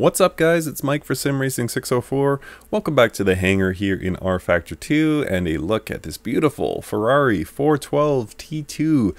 What's up, guys? It's Mike for Sim Racing 604. Welcome back to the hangar here in rFactor 2 and a look at this beautiful Ferrari 412 T2.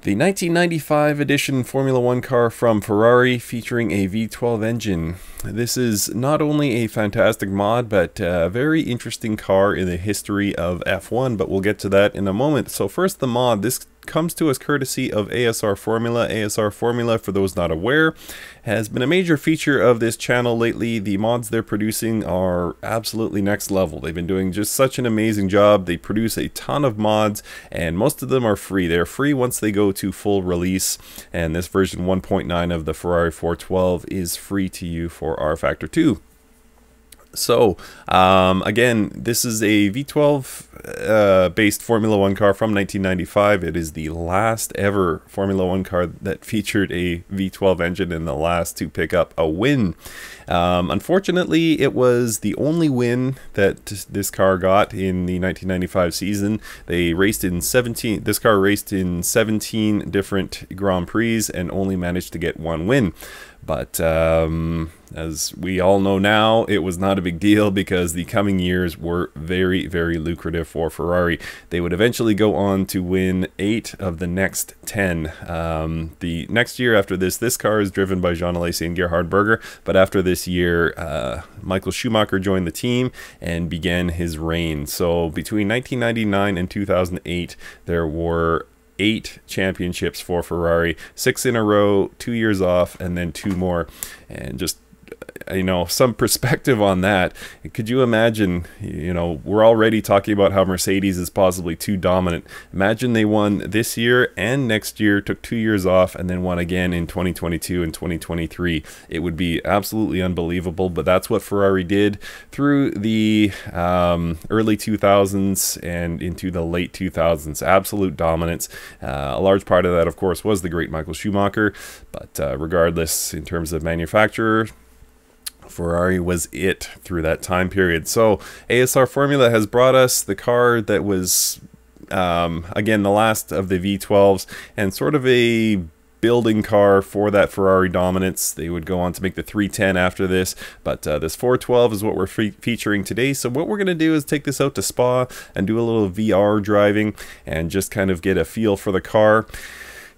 The 1995 edition Formula One car from Ferrari featuring a V12 engine. This is not only a fantastic mod, but a very interesting car in the history of F1, but we'll get to that in a moment. So first, the mod. This comes to us courtesy of ASR Formula. ASR Formula, for those not aware, has been a major feature of this channel lately. The mods they're producing are absolutely next level. They've been doing just such an amazing job. They produce a ton of mods, and most of them are free. They're free once they go to full release, and this version 1.9 of the Ferrari 412 is free to you for rFactor 2. So, again, this is a V12 based Formula One car from 1995. It is the last ever Formula One car that featured a V12 engine and the last to pick up a win. Unfortunately, it was the only win that this car got in the 1995 season. They raced in 17. This car raced in 17 different Grand Prix and only managed to get one win. But as we all know now, it was not a big deal because the coming years were very, very lucrative for Ferrari. They would eventually go on to win 8 of the next 10. The next year after this car is driven by Jean Alesi and Gerhard Berger, but after this year, Michael Schumacher joined the team and began his reign. So between 1999 and 2008, there were 8 championships for Ferrari, 6 in a row, 2 years off, and then 2 more. And just, you know, some perspective on that. Could you imagine, you know, we're already talking about how Mercedes is possibly too dominant. Imagine they won this year and next year, took 2 years off, and then won again in 2022 and 2023. It would be absolutely unbelievable, but that's what Ferrari did through the early 2000s and into the late 2000s. Absolute dominance. A large part of that, of course, was the great Michael Schumacher, but regardless, in terms of manufacturer, Ferrari was it through that time period. So ASR Formula has brought us the car that was, again, the last of the V12s and sort of a building car for that Ferrari dominance. They would go on to make the 310 after this, but this 412 is what we're featuring today. So what we're going to do is take this out to Spa and do a little VR driving and just kind of get a feel for the car.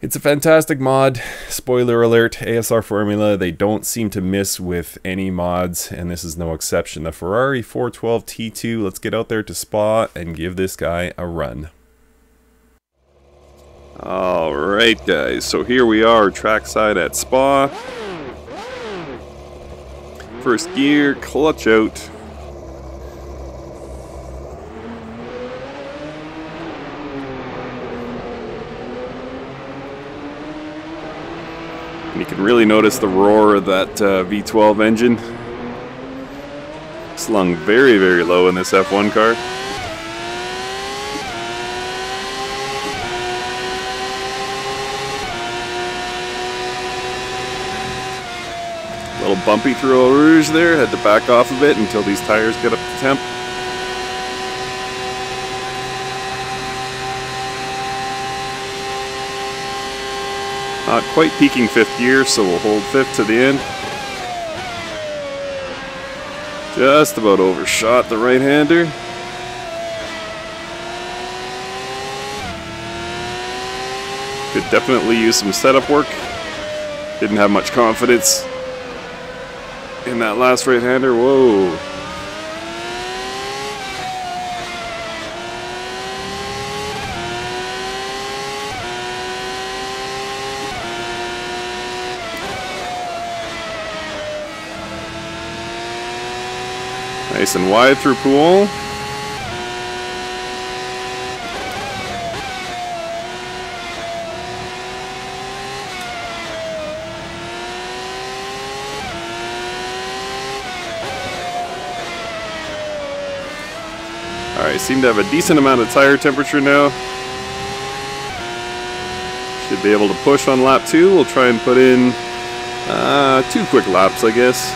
It's a fantastic mod. Spoiler alert, ASR Formula, they don't seem to miss with any mods, and this is no exception. The Ferrari 412 T2, let's get out there to Spa and give this guy a run. Alright guys, so here we are trackside at Spa. First gear, clutch out. And you can really notice the roar of that V12 engine. Slung very, very low in this F1 car. A little bumpy through Eau Rouge there. Had to back off a bit until these tires get up to temp. Not quite peaking 5th gear, so we'll hold 5th to the end. Just about overshot the right-hander. Could definitely use some setup work. Didn't have much confidence in that last right-hander. Whoa. Nice and wide through Pool. Alright, seem to have a decent amount of tire temperature now. Should be able to push on lap 2. We'll try and put in 2 quick laps, I guess.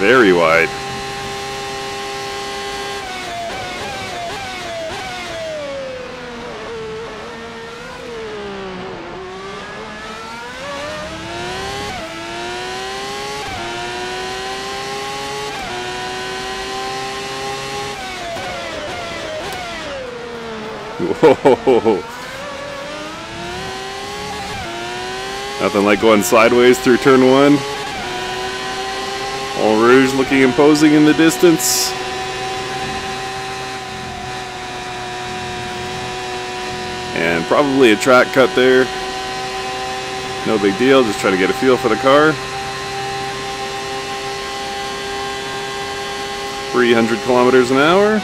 Very wide. Whoa! Nothing like going sideways through turn 1. Eau Rouge looking imposing in the distance. And probably a track cut there. No big deal, just trying to get a feel for the car. 300 kilometers an hour.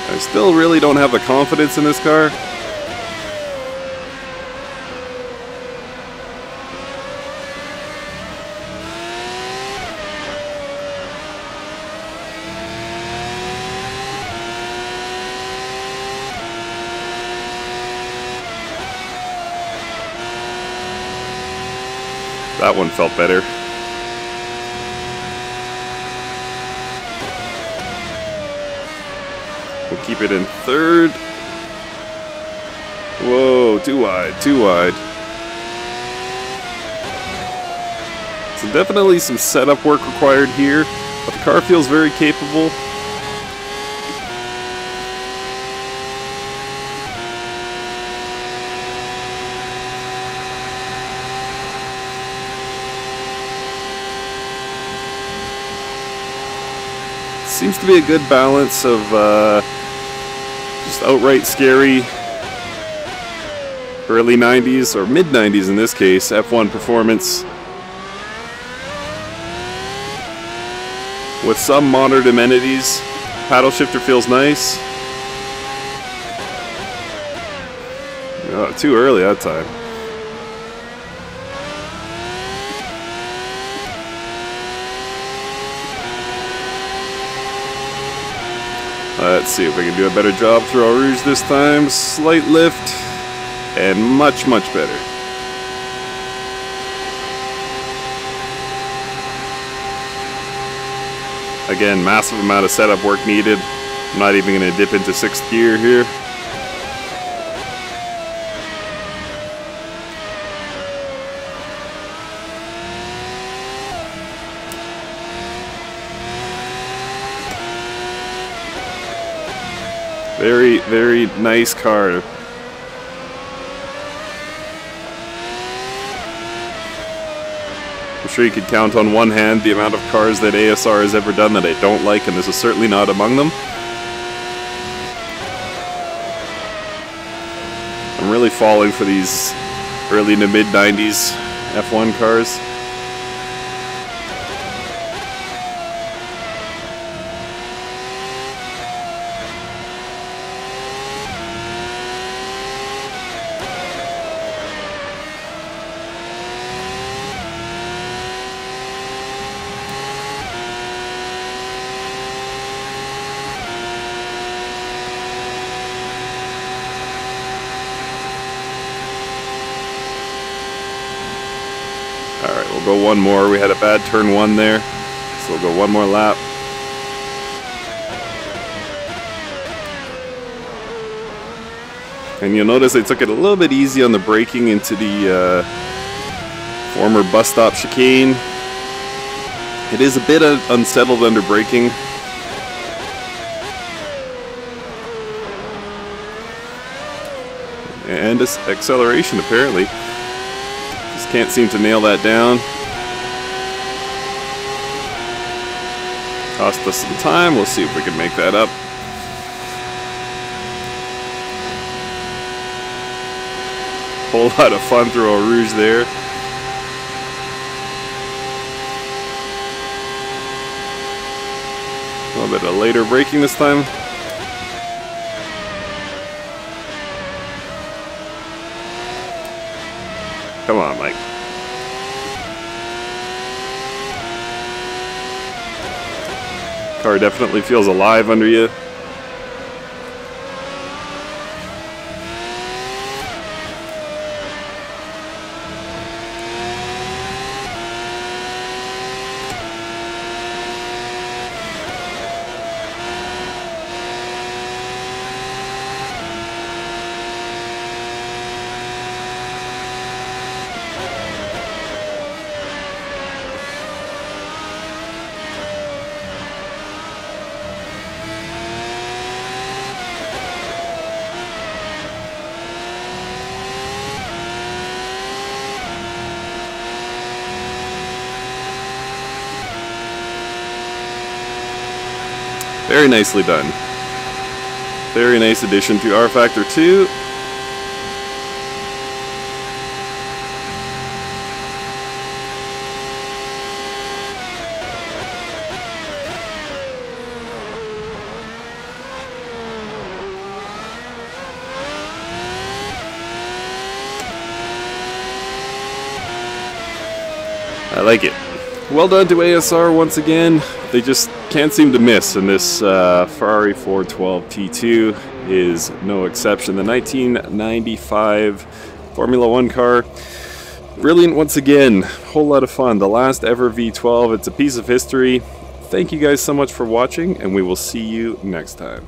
I still really don't have the confidence in this car. That one felt better. We'll keep it in third. Whoa, too wide, too wide. So definitely some setup work required here, but the car feels very capable. Seems to be a good balance of just outright scary early 90s, or mid 90s in this case, F1 performance with some modern amenities. Paddle shifter feels nice. Oh, too early that time. Let's see if we can do a better job through Eau Rouge this time. Slight lift, and much, much better. Again, massive amount of setup work needed. I'm not even going to dip into 6th gear here. Very, very nice car. I'm sure you could count on one hand the amount of cars that ASR has ever done that I don't like, and this is certainly not among them. I'm really falling for these early to mid 90s F1 cars. Alright, we'll go one more. We had a bad turn 1 there, so we'll go one more lap. And you'll notice I took it a little bit easy on the braking into the former bus stop chicane. It is a bit unsettled under braking. And acceleration, apparently. Just can't seem to nail that down. Cost us some time. We'll see if we can make that up. Whole lot of fun through Eau Rouge there. A little bit of later braking this time. Come on, Mike. Car definitely feels alive under you. Very nicely done. Very nice addition to rFactor 2. I like it. Well done to ASR once again. They just can't seem to miss, and this Ferrari 412 T2 is no exception. The 1995 Formula One car, brilliant once again. Whole lot of fun. The last ever V12. It's a piece of history. Thank you guys so much for watching, and we will see you next time.